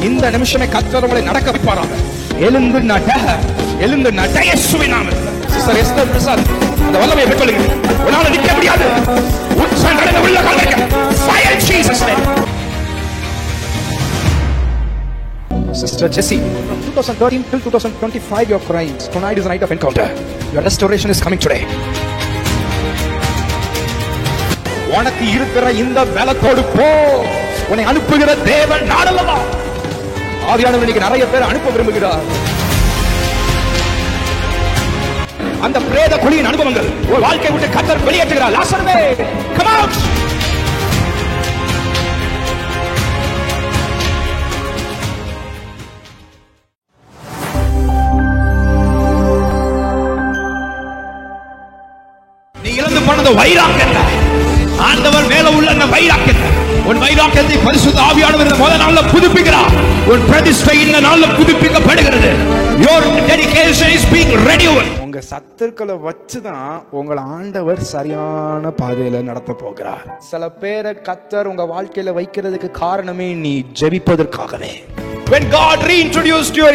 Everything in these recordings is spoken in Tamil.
இந்த நிமிஷமே கர்த்தர் உங்களை நடக்க வைப்பாராக. எழுந்து நட, எழுந்து நட இயேசுவின் நாமத்தில். சிஸ்டர் எஸ்தர் பிரசாத் அந்த வல்லமையை பெற்றுக்கொள்ளுங்க. உன்னால நிற்க முடியாது. உச்சங்களை உள்ள காலைக்கு fire Jesus name. Sister Jessie, from 2013 till 2025 you are crying. Tonight is the night of encounter. Your restoration is coming today. உனக்கு இருக்கிற இந்த பலத்தோடு போ. உன்னை அனுப்புகிற தேவன் நான் அல்லவா? ஆவியானவர் இன்னைக்கு நிறைய பேர் அனுப்ப விரும்புகிறார். அந்த பிரேத குழியின் அனுபவங்கள் ஒரு வாழ்க்கை விட்டு கர்த்தர் வெளியேற்றுகிறார். லாசருவே come out. நீ இழந்து போனது வைராக்கியம். ஆண்டவர் மேல உள்ள அந்த வைராக்கியம், உன் வைராக்கியத்தை பரிசுத்த ஆவியானவர் இந்த முதல் நாள்ல புதுப்பிக்கிறார். உன் பிரதிஷ்டை இந்த நாள்ல புதுப்பிக்கப்படுகிறது. Your dedication is being renewed. உங்க சத்துக்களை வச்சுதான் உங்களை ஆண்டவர் சரியான பாதையில நடத்த போகிறார். சில பேரை கர்த்தர் உங்க வாழ்க்கையில வைக்கிறதுக்கு காரணமே நீ ஜெபிப்பதற்காகவே. When God reintroduced your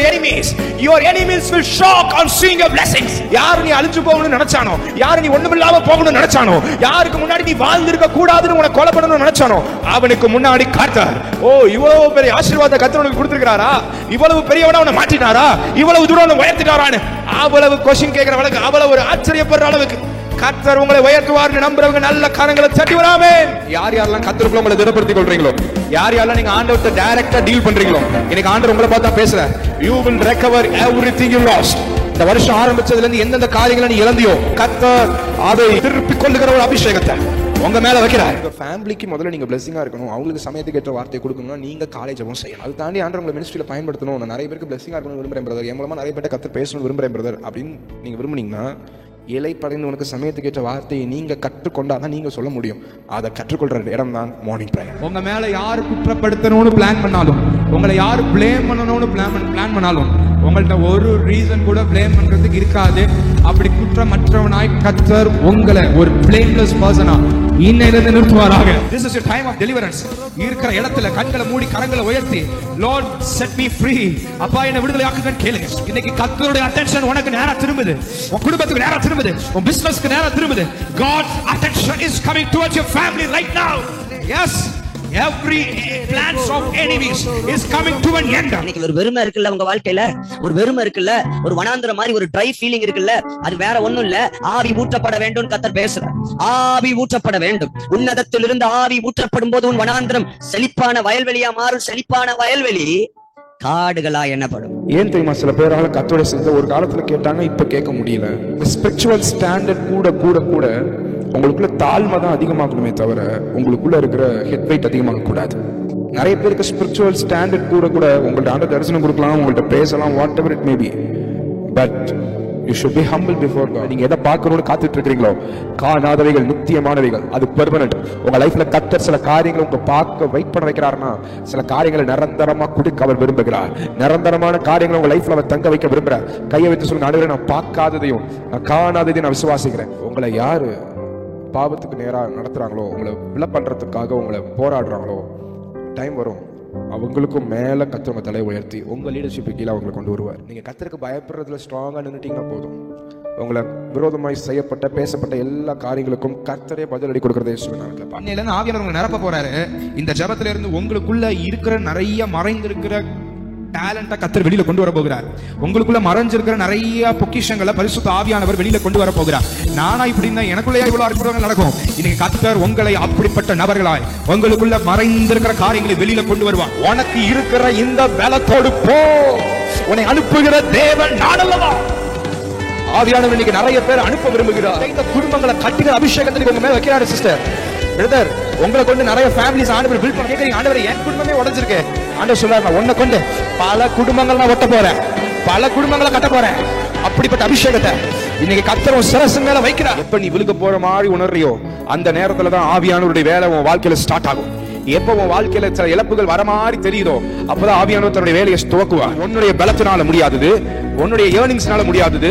enemies will shock on seeing your blessings. யார் நீ அழிஞ்சு போகணும்னு நினைச்சானோ, யார் நீ ஒண்ணுமில்லாம போகணும்னு நினைச்சானோ, யாருக்கு முன்னாடி நீ வாழ்ந்திருக்க கூடாதுன்னு உன்னை கொலை பண்ணணும்னு நினைச்சானோ, அவனுக்கு முன்னாடி கர்த்தர் இவ்வளவு பெரிய ஆசீர்வாதத்தை கர்த்தர் உனக்கு கொடுத்திருக்காரா, இவ்வளவு பெரியவனா உன்னை மாற்றினாரா, இவ்வளவு தூரம் உன்னை உயர்த்திட்டாரான்னு அவ்வளவு கொஸ்டின் கேட்கிறவனுக்கு அவ்வளவு ஒரு ஆச்சரியப்படுற அளவுக்கு கர்த்தர் உங்களை உயர்த்துவார்னு நம்புறவங்க நல்ல கரங்களை தட்டி வராமே. யார் யாரெல்லாம் கர்த்தருக்குள்ள உங்களை திடப்படுத்திக் கொள்றீங்களோ, யார் யாரெல்லாம் நீங்க ஆண்டவர்ட்ட டைரக்டா டீல் பண்றீங்களோ, இன்னைக்கு ஆண்டவர் உங்களை பார்த்தா பேசுற. You will recover everything you lost. இந்த வருஷம் ஆரம்பிச்சதுல இருந்து எந்தெந்த காரியங்களை நீ இழந்தியோ கர்த்தர் அதை திருப்பிக் கொள்ளுகிற ஒரு அபிஷேகத்தை உங்க மேல வைக்கிறார். உங்க ஃபேமிலிக்கு முதல்ல நீங்க பிளெஸிங்கா இருக்கணும். அவங்களுக்கு சமயத்துக்கு ஏற்ற வார்த்தை கொடுக்கணும்னா நீங்க காலேஜும் செய்யணும். அது தாண்டி ஆண்டவர் உங்களை மினிஸ்ட்ரியில பயன்படுத்தணும். நான் நிறைய பேருக்கு பிளெஸிங்கா இருக்கணும் விரும்புறேன் பிரதர், என் மூலமா நிறைய பேர் கர்த்தர் பேசணும் விரும்புறேன் பிரதர் அப்படின்னு நீங்க விரும்புனீங்கன்னா, இலை படைந்து உனக்கு சமயத்துக்கு ஏற்ற வார்த்தையை நீங்க கற்றுக்கொண்டாதான் நீங்க சொல்ல முடியும். அதை கற்றுக்கொள்ற இடம் தான் மார்னிங் பிரேயர். உங்க மேல யாரு குற்றப்படுத்தணும்னு பிளான் பண்ணாலும், உங்களை யாரு பிளேம் பண்ணணும்னு பிளான் பண்ணாலும், உங்கள்ட்ட ஒரு ரீசன் கூட பிளேம் பண்றதுக்கு இருக்காது. அப்படி குற்றமற்றவனாய் கர்த்தர் உங்களை ஒரு blameless பர்சனா இன்னையிலிருந்து நிறுத்துவாராக. This is your time of deliverance. இருக்கிற இடத்துல கண்களை மூடி கரங்களை உயர்த்தி Lord set me free. அப்பா என்னை விடுதலையாக்குங்கன்னு கேளுங்க. இன்னைக்கு கர்த்தருடைய attention உனக்கு நேரா திரும்புது, உன் குடும்பத்துக்கு நேரா திரும்புது, உன் பிசினஸ்க்கு நேரா திரும்புது. God's attention is coming towards your family right now. Yes, every plans of enemies is coming to an end. இன்னைக்கு ஒரு வெறுமை இருக்குல்ல உங்க வாழ்க்கையில, ஒரு வெறுமை இருக்குல்ல, ஒரு வனாந்திர மாதிரி ஒரு ட்ரை ஃபீலிங் இருக்குல்ல, அது வேற ஒண்ணும் இல்ல. ஆவி ஊற்றப்பட வேண்டும் கர்த்தர் பேசுறார். ஆவி ஊற்றப்பட வேண்டும். உன்னதத்திலிருந்து ஆவி ஊற்றப்படும் போது உன் வனாந்திரம் செழிப்பான வயல்வெளியா மாறும். செழிப்பான வயல்வெளி காடுகளா எண்ணப்படும். ஏன் தெரியுமா? சில பேரால கர்த்தருடைய சிந்தை ஒரு காலத்துல கேட்டாங்க, இப்ப கேட்க முடியல. ஸ்பிரிச்சுவல் ஸ்டாண்டர்ட் கூட கூட கூட உங்களுக்குள்ள தாழ்மை தான் அதிகமாகணுமே தவிர உங்களுக்குள்ள இருக்கிற ஹெட் வெயிட் அதிகமாக கூடாது. நிறைய பேருக்கு ஸ்பிரிச்சுவல் ஸ்டாண்டர்ட் கூட கூட உங்கள்ட்ட ஆண்டவர் தரிசனம் கொடுக்கலாம், உங்கள்ட்ட பேசலாம், what ever it may be, but you should be humble before God. நீங்க எதை பார்க்கணும்னு காத்துட்டு இருக்கீங்களோ, காணாதவைகள் நித்தியமானவைகள், அது பெர்மனன்ட். உங்க லைஃப்ல கர்த்தர் சில காரியங்களை உங்க பார்க்க வெயிட் பண்ண வைக்கிறாருன்னா, சில காரியங்களை நிரந்தரமா கொடுக்க அவர் விரும்புகிறார். நிரந்தரமான காரியங்களை உங்க லைஃப்ல அவர் தங்க வைக்க விரும்புறார். கையை வைத்து சொல்லுங்க, ஆண்டவரே நான் பார்க்காததையும் நான் காணாததையும் நான் விசுவாசிக்கிறேன். உங்களை யாரு பாவத்துக்கு நேரா நடத்துறாங்களோ, உங்களை விலை பண்றதுக்காக உங்களை போராடுறாங்களோ, டைம் வரும் அவங்களுக்கும் மேல கர்த்தர் தலையை உயர்த்தி உங்க லீடர்ஷிப் கீழே அவங்களை கொண்டு வருவார். நீங்க கர்த்தருக்கு பயப்படுறதுல ஸ்ட்ராங்கா நின்னுட்டீங்கன்னா போதும். உங்களை விரோதமாய் செய்யப்பட்ட பேசப்பட்ட எல்லா காரியங்களுக்கும் கர்த்தரே பதிலடி கொடுக்கறதே இயேசுவின் நாமத்தில். ஆவியானவர் உங்களை நிரப்ப போறாரு. இந்த ஜெபத்துல இருந்து உங்களுக்குள்ள இருக்கிற நிறைய மறைந்திருக்கிற டேலண்ட கர்த்தர் வெளியில கொண்டு வர போகிறார். உங்களுக்குள்ள மறைஞ்சிருக்கிற நிறைய பொக்கிஷங்களை பரிசுத்த ஆவியானவர் வெளியில கொண்டு வர போகிறார். நானா இப்படி இருந்தா எனக்குள்ளே இவ்வளவு அற்புதங்கள் நடக்கும். இன்னைக்கு கர்த்தர் உங்களை அப்படிப்பட்ட நபர்களாய் உங்களுக்குள்ள மறைந்திருக்கிற காரியங்களை வெளியில கொண்டு வருவார். உனக்கு இருக்கிற இந்த பலத்தோடு போ. உன்னை அனுப்புகிற தேவன் நான் அல்லவா? ஆவியானவர் இன்னைக்கு நிறைய பேர் அனுப்ப விரும்புகிறார். இந்த குடும்பங்களை கட்டுகிற அபிஷேகத்தை உங்க மேல வைக்கிறாரு சிஸ்டர் பிரதர். உங்களை கொண்டு நிறைய ஃபேமிலிஸ் ஆண்டவர் பில்ட் பண்ண கேக்குறீங்க. ஆண்டவரே என் குடும்பமே உடைஞ்சிருக்கு. ஆண்டவர் சொல்றாரு, நான் உன்னை கொண்டு பல குடும்பங்கள் நான் ஒட்ட போறேன், பல குடும்பங்களை கட்ட போறேன். அப்படிப்பட்ட அபிஷேகத்தை இன்னைக்கு கர்த்தர் சிரசு மேல வைக்கிறார். எப்ப நீ விழுக போற மாதிரி உணர்றியோ அந்த நேரத்துல தான் ஆவியானவருடைய வேலை உன் வாழ்க்கையில ஸ்டார்ட் ஆகும். எப்ப உன் வாழ்க்கையில சில இழப்புகள் வர மாதிரி தெரியுதோ அப்பதான் ஆவியானவர் தன்னுடைய வேலையை துவக்குவார். உன்னுடைய பலத்தினால முடியாதது, உன்னுடைய ஏர்னிங்ஸ்னால முடியாதது,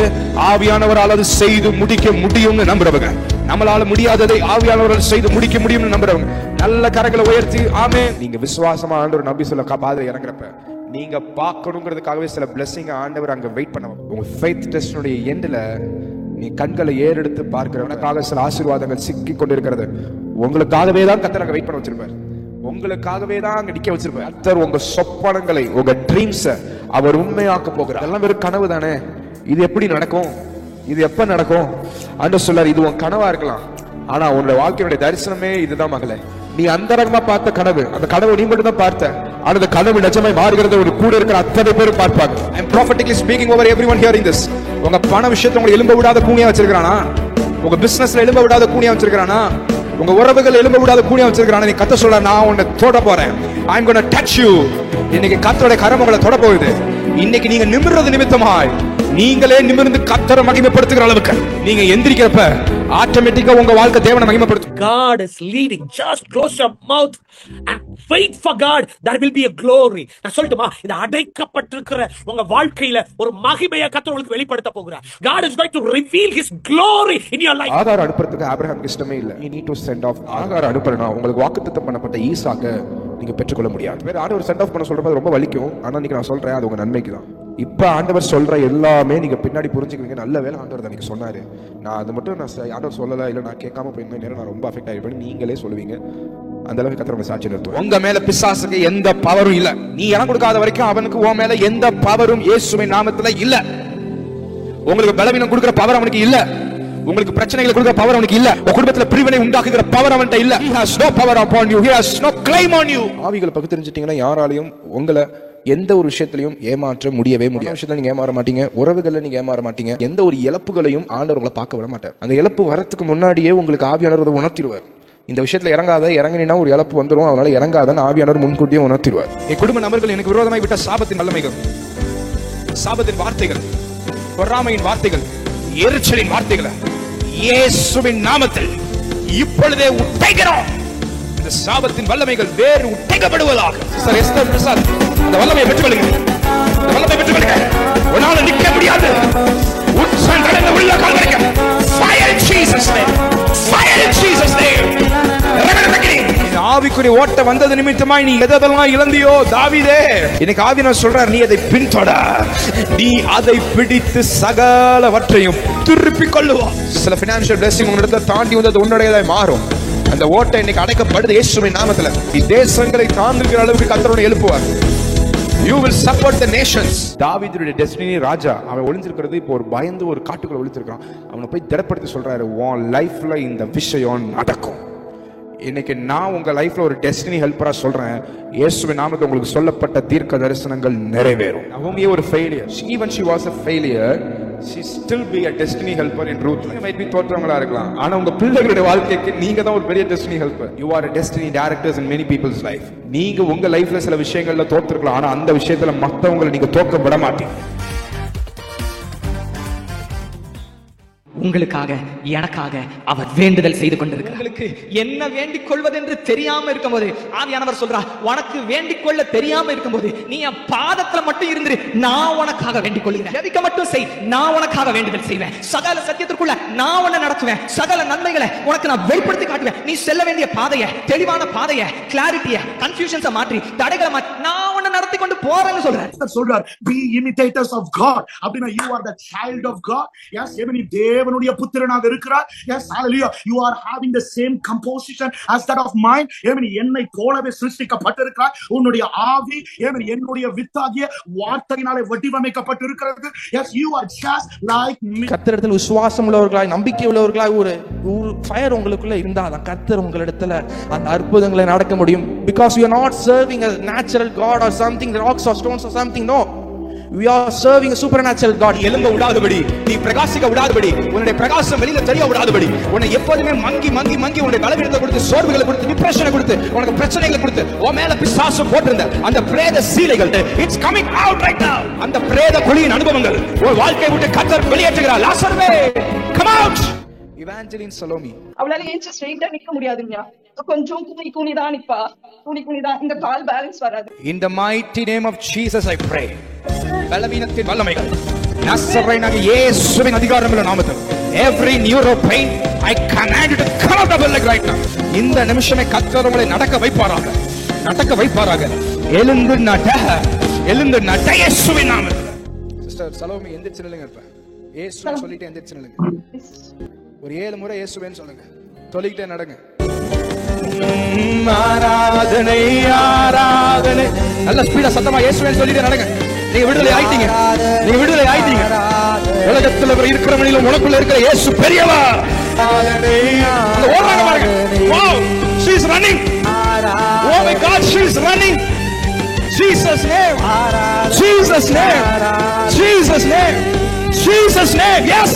ஆவியானவரால் அது செய்து முடிக்க முடியும்னு நம்புறவங்க, நம்மளால முடியாததை ஆவியானவரால் செய்து முடிக்க முடியும்னு நம்புறவங்க நல்ல கரங்களை உயர்த்தி ஆமென். நீங்க விசுவாசமா ஆண்டவர் நம்பி சொல்ல பாதையில இறங்குறப்ப நீங்க பார்க்கணுங்கிறதுக்காகவே சில blessing ஆண்டவர் அங்க வெயிட் பண்ண. உங்க faith testனுடைய எண்ட்ல நீ கண்களை ஏறெடுத்து பார்க்கிறவனுக்காக சில ஆசீர்வாதங்கள் சிக்கி கொண்டிருக்கிறது. உங்களுக்காகவே தான் கர்த்தர் அங்க வெயிட் பண்ண வச்சிருப்பார். உங்களுக்காகவே தான் அங்க நிக்க வச்சிருப்பார். கர்த்தர் உங்க சொப்பனங்களை, உங்க ட்ரீம்ஸை அவர் உண்மையாக்க போகிறார். அதெல்லாம் வெறும் கனவு தானே, இது எப்படி நடக்கும், இது எப்ப நடக்கும்? ஆண்டவர் சொல்றார், இது உன் கனவா இருக்கலாம், ஆனா உன்னோட வாழ்க்கையுடைய தரிசனமே இதுதான் மகளே. நீ அந்தரங்கமா பார்த்த கனவு, அந்த கனவு நீ மட்டும் தான் பார்த்த, ஆனா அந்த கனவு நிஜமாய் மாறுகிறது ஒரு கூட இருக்கிற அத்தனை பேரும் பார்ப்பாங்க. I am prophetically speaking over everyone hearing this. உங்க பண விஷயத்தை உங்களை எலும்ப விடாத கூனியா வச்சிருக்கானா? உங்க பிசினஸ்ல எலும்ப விடாத கூனியா வச்சிருக்கானா? உங்க உறவுகள் எலும்ப விடாத கூனியா வச்சிருக்கானா? நீ கத்த சொல்ற, நான் உன்னை தொட போறேன். I am going to touch you. இன்னைக்கு கர்த்தருடைய கரம் உங்களை தொட போகுது. இன்னைக்கு நீங்க நிமிர்றது நிமித்தமாய் நீங்களே நிமிர்ந்து கர்த்தரை மகிமைப்படுத்துகிற அளவுக்கு நீங்க எந்திரிக்கிறப்ப ஆட்டோமேட்டிக்கா உங்க வாழ்க்கை தேவனை மகிமைப்படுத்தும். God is leading. Just close your mouth and wait for God. There will be a glory. நான் சொல்லட்டுமா, இந்த அடைக்கப்பட்டிருக்கிற உங்க வாழ்க்கையில ஒரு மகிமையை கர்த்தர் உங்களுக்கு வெளிப்படுத்த போகிறார். God is going to reveal his glory in your life. ஆகார் அனுப்புறதுக்கு ஆபிரகாமுக்கு இஷ்டமே இல்ல. You need to send off. ஆகார் அனுப்புறனா உங்களுக்கு வாக்குத்தத்தம் பண்ணப்பட்ட ஈசாக்க நீங்க பெற்றுக்கொள்ள முடியாது. வேற ஆண்டவர் சென்ட் ஆஃப் பண்ண சொல்றது ரொம்ப வலிக்கும், ஆனா இன்னைக்கு நான் சொல்றேன், அது உங்க நன்மைக்கு தான். இப்ப ஆண்டவர் சொல்ற எல்லாமே நீங்க பின்னாடி புரிஞ்சுக்கிறீங்க. நல்ல வேலை ஆண்டவர் தான் நீங்க சொன்னாரு. நான் அது மட்டும் நான் ஆண்டவர் சொல்லல, இல்ல நான் கேட்காம போயிருந்தேன், நேரம் நான் ரொம்ப அஃபெக்ட் ஆயிருப்பேன் நீங்களே சொல்லுவீங்க. அந்த அளவுக்கு கர்த்தர் உங்க சாட்சி நிறுத்துவார். உங்க மேல பிசாசுக்கு எந்த பவரும் இல்ல. நீ இடம் கொடுக்காத வரைக்கும் அவனுக்கு உன் மேல எந்த பவரும் இயேசுவின் நாமத்துல இல்ல. உங்களுக்கு பலவீனம் கொடுக்கிற பவர் அவனுக்கு இல்ல. உங்களுக்கு பிரச்சனைகளை கொடுக்கிற பவர் அவனுக்கு இல்ல. உங்க குடும்பத்துல பிரிவினை உண்டாக்குகிற பவர் அவன்கிட்ட இல்ல. He has no power upon you. He has no claim on you. ஆவிகளை பத்தி தெரிஞ்சிட்டீங்கன்னா யாராலையும் உங்களை எந்த ஒரு விஷயத்திலையும் ஏமாற்ற முடியவே முடியாது. விஷயத்துல நீங்க ஏமாற மாட்டீங்க, உறவுகள்ல நீங்க ஏமாற மாட்டீங்க. எந்த ஒரு இழப்புகளையும் ஆண்டவர் உங்களை பார்க்க விட மாட்டார். அந்த இழப்பு வரத்துக்கு முன்னாடியே உங்களுக்கு ஆவியானவர் உணர்த்திடுவார். இந்த விஷயத்துல இறங்கினா ஒரு இழப்பு வந்துடும், அதனால இறங்காதன்னு ஆவியானவர் முன்கூட்டியே உணர்த்திடுவார். என் குடும்ப நபர்கள் எனக்கு விரோதமாய் விட்ட சாபத்தின் வல்லமைகள், சாபத்தின் வார்த்தைகள், பொறாமையின் வார்த்தைகள், எரிச்சலின் வார்த்தைகளை இயேசுவின் நாமத்தில் இப்பொழுதே உடைக்கிறோம். இந்த சாபத்தின் வல்லமைகள் வேறு உடைக்கப்படுவதாக. சிஸ்டர் எஸ்தர் பிரசாத், அந்த வல்லமையை பெற்றுக்கொள்ளுங்க. அந்த வல்லமையை பெற்றுக்கொள்ளுங்க. உன்னால நிற்க முடியாது. உச்சந்தடைந்த உள்ள கால் வரைக்கும் fire in Jesus name, fire in Jesus name. ஆவிக்குரிய ஓட்ட வந்தது நிமித்தமாய் நீ எதெல்லாம் இழந்தியோ தாவீதே, இன்னைக்கு ஆவியானவர் சொல்றார், நீ அதை பின்தொட, நீ அதை பிடித்து சகலவற்றையும் திருப்பிக் கொள்ளுவா. சில பினான்சியல் பிளெஸிங் உன்னிடத்தை தாண்டி வந்தது உன்னுடையதாய் மாறும். அந்த ஓட்டை இன்னைக்கு அடைக்கப்படுது இயேசுவின் நாமத்துல. தேசங்களை தாங்குகிற அளவுக்கு கர்த்தர் எழுப்புவார். You will support the nations. தாவீதுடைய டெஸ்டினி ராஜா, அவன் ஒளிஞ்சிருக்கிறது இப்போ ஒரு பயந்து ஒரு காட்டுக்குள்ள ஒளிஞ்சிருக்கான். அவனை போய் திடப்படுத்தி சொல்றாரு, உன் லைஃப்ல இந்த விஷயம் நடக்கும். இன்னைக்கு நான் உங்க லைஃப்ல ஒரு டெஸ்டினி ஹெல்ப்பரா சொல்றேன், இயேசுவின் நாமத்தில் உங்களுக்கு சொல்லப்பட்ட தீர்க்க தரிசனங்கள் நிறைவேறும். நவோமி ஒரு failure, even she was a failure, she still be a destiny helper in Ruth. You might be தோற்றவங்களா இருக்கலாம், ஆனா உங்க பிள்ளைகளுடைய வாழ்க்கைக்கு நீங்க தான் ஒரு பெரிய destiny helper. You are a destiny directors in many people's life. நீங்க உங்க லைஃப்ல சில விஷயங்கள்ல தோற்றிருக்கலாம், ஆனா அந்த விஷயத்துல மத்தவங்களை நீங்க தோற்க விட மாட்டீங்க. உங்களுக்காக எனக்காக அவர் வேண்டுதல் செய்து கொண்டிருக்கிறார். உங்களுக்கு என்ன வேண்டிக் கொள்வதென்று தெரியாம இருக்கும்போது ஆவியானவர் சொல்றார், உனக்கு வேண்டிக் கொள்ள தெரியாம இருக்கும்போது நீ என் பாதத்துல மட்டும் இருந்து, நான் உனக்காக வேண்டிக் கொள்கிறேன். ஜெபிக்க மட்டும் செய், நான் உனக்காக வேண்டுதல் செய்வேன். சகல சத்தியத்திற்குள்ள நான் உன்னை நடத்துவேன். சகல நன்மைகளை உனக்கு நான் வெளிப்படுத்தி காட்டுவேன். நீ செல்ல வேண்டிய பாதையை, தெளிவான பாதையை, கிளாரிட்டியை, கன்ஃபியூஷன்ஸை மாற்றி, தடைகளை மாற்றி நான் உன்னை நடத்தி கொண்டு போறேன்னு சொல்றேன். சொல்றார், be imitators of God. அப்படினா you are the child of God. Yes, even if தேவனுடைய புத்திரனாக இருக்கிறார். Yes, hallelujah. You are having the same composition as that of mine. even என்னை போலவே சிருஷ்டிக்கப்பட்டிருக்கிறார். உன்னுடைய ஆவி even என்னுடைய வித்தாகிய வார்த்தையினாலே வடிவமைக்கப்பட்டிருக்கிறது. Yes, you are just like me. கர்த்தரிடத்தில் விசுவாசம் உள்ளவர்களாய், நம்பிக்கை உள்ளவர்களாய் ஒரு ஃபயர் உங்களுக்குள்ள இருந்தாதான் கர்த்தர் உங்களிடத்துல அந்த அற்புதங்களை நடக்க முடியும். Because you are not serving a natural God or something, rocks or stones or something. No, we are serving a supernatural God. எலும்ப விடாதபடி, நீ பிரகாசிக்க விடாதபடி, உன்னுடைய பிரகாசம் வெளியில தெரிய விடாதபடி, உன்னை எப்போதுமே மங்கி மங்கி மங்கி உன்னுடைய பலவீனத்தை கொடுத்து, சோர்வுகளை கொடுத்து, டிப்ரெஷனை கொடுத்து, உனக்கு பிரச்சனைகளை கொடுத்து, உன் மேல பிசாசு போட்டிருந்த அந்த பிரேத சீலைகள், it's coming out right now. அந்த பிரேத குழியின் அனுபவங்கள் உன் வாழ்க்கையை விட்டு கர்த்தர் வெளியேற்றுகிறார். லாசர்வே, come out. Evangeline Salome, அவளால ஏஞ்சி ஸ்ட்ரெயிட்டா நிக்க முடியாதுங்க. கொஞ்சம் குனிதான் நிப்பா. குனிதான், இந்த கால் பேலன்ஸ் வராது. In the mighty name of Jesus I pray. பலவீனத்தின் வல்லமைகள் நசரேயனாகிய இயேசுவின் அதிகாரமுள்ள நாமத்தில், every neuro pain I command you to come out of your leg right now. இந்த நிமிஷமே கர்த்தர் உங்களை நடக்க வைப்பாராக, நடக்க வைப்பாராக. எழுந்து நட, எழுந்து நட இயேசுவின் நாமத்தில். சிஸ்டர் சலோமி எந்திரிச்சு நில்லுங்க. இப்ப இயேசுன்னு சொல்லிட்டு எந்திரிச்சு நில்லுங்க. ஒரு 7 முறை இயேசுவேன்னு சொல்லுங்க. சொல்லிக்கிட்டே நடங்க. ஆராதனை ஆராதனை. நல்ல ஸ்பீடா சத்தமா இயேசுவேன்னு சொல்லிட்டு நடங்க. நீங்க விடுதலை ஆயிட்டீங்க. நீங்க விடுதலை ஆயிட்டீங்க. உலகத்துல இருக்கிறவனிலும் உனக்குள்ள இருக்கிற இயேசு பெரியவர். ஓடுறாங்க பாருங்க. Wow, she is running. Oh my God, she is running. Jesus name. Jesus name. Jesus name. Jesus name. Yes,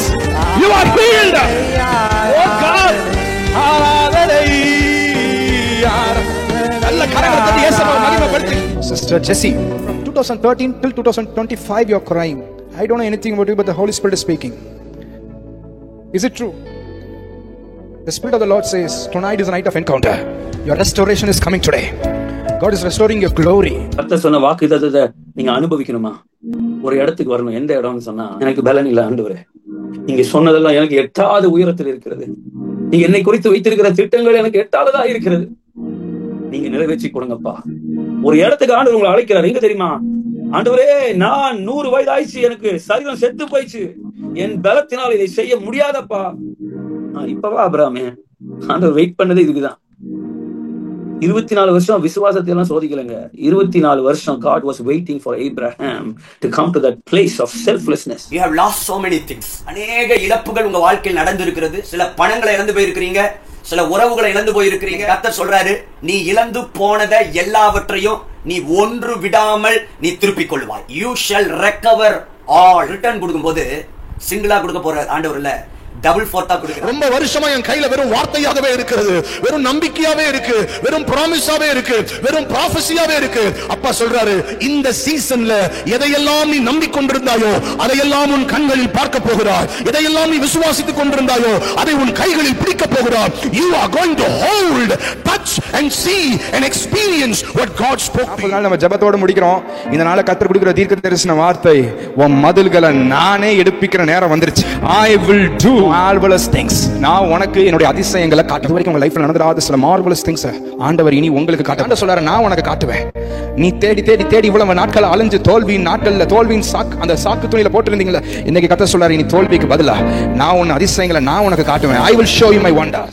you are healed. Oh God. ஆராதனை. நல்ல கரங்களை தட்டி இயேசுவை மகிமைப்படுத்து. Sister Jessie, from 2013 till 2025 you're crying. I don't know anything about you, but the Holy Spirit is speaking. Is it true? The Spirit of the Lord says, tonight is a night of encounter. Your restoration is coming today. God is restoring your glory. கர்த்தர் சொன்ன வாக்குத்தத்தத்தை நீங்க அனுபவிக்கணுமா? ஒரு இடத்துக்கு வரணும். எந்த இடம்னு சொன்னா, எனக்கு பலன் இல்ல ஆண்டவரே, நீங்க சொன்னதெல்லாம் எனக்கு எட்டாத உயரத்தில் இருக்கிறது. நீங்க என்னை குறித்து வைத்திருக்கிற திட்டங்கள் எனக்கு எட்டாததா இருக்கிறது. நீங்க நிறைவேற்றி கொடுங்கப்பா. ஒரு இடத்துக்கு ஆண்டவர் உங்களை அழைக்கிறார். எங்க தெரியுமா? ஆண்டவரே, நான் 100 வயது ஆயிடுச்சு, எனக்கு சரீரம் செத்து போயிடுச்சு, என் பலத்தினால் இதை செய்ய முடியாதப்பா. இப்பவா அபிராமே, ஆண்டவர் வெயிட் பண்ணது இதுக்குதான். 24 வருஷம் விசுவாசத்தை எல்லாம் சோதிக்கலங்க. 24 வருஷம் God was waiting for Abraham to come to that place of selflessness. You have lost so many things. அநேக இழப்புகள் உங்க வாழ்க்கையில் நடந்திருக்கிறது. சில பணங்களை இழந்து போயிருக்கிறீங்க, சில உறவுகளை இழந்து போயிருக்கிறீங்க. கர்த்தர் சொல்றாரு, நீ இழந்து போனதை எல்லாவற்றையும் நீ ஒன்று விடாமல் நீ திருப்பிக் கொள்வாய். You shall recover all. Return கொடுக்கும்போது சிங்கிளா கொடுக்க போற ஆண்டவர் இல்ல, டபுள் ஃபோர்த்தா கொடுக்கிறார். ரொம்ப வருஷமா என் கையில வெறும் வார்த்தையாகவே இருக்கிறது, வெறும் நம்பிக்கையாவே இருக்கு, வெறும் ப்ராமிஸாவே இருக்கு, வெறும் ப்ராஃபஸியாவே இருக்கு. அப்பா சொல்றாரு, இந்த சீசன்ல எதையெல்லாம் நீ நம்பிக்கொண்டிருந்தாயோ அதையெல்லாம் உன் கண்களில் பார்க்க போகிறார். எதையெல்லாம் நீ விசுவாசித்துக் கொண்டிருந்தாயோ அதை உன் கைகளில் பிடிக்க போகிறார். You are going to hold, touch and see and experience what God spoke. நம்ம ஜெபத்தோட முடிக்கிறோம். இந்த நாள கர்த்தர் கொடுக்கிற தீர்க்க தரிசன வார்த்தை, உன் மதில்களை நானே எடுப்பிக்கிற நேரம் வந்துருச்சு. I will do marvelous things. நான் உனக்கு என்னுடைய அதிசயங்களை காட்டுவேன். வரைக்கும் உங்க லைஃப்ல நடந்துராத சில marvelous things ஆண்டவர் இனி உங்களுக்கு காட்டுவேன். சொல்றாரு, நான் உனக்கு காட்டுவேன். நீ தேடி தேடி தேடி இவ்வளவு நாட்கள் அலைஞ்சு தோல்வியின் நாட்கள்ல தோல்வியின் அந்த சாக்கு துணியில போட்டிருந்தீங்களா, இன்னைக்கு கர்த்தர் சொல்றாரு, இனி தோல்விக்கு பதிலா நான் உன் அதிசயங்களை நான் உனக்கு காட்டுவேன். I will show you my wonders.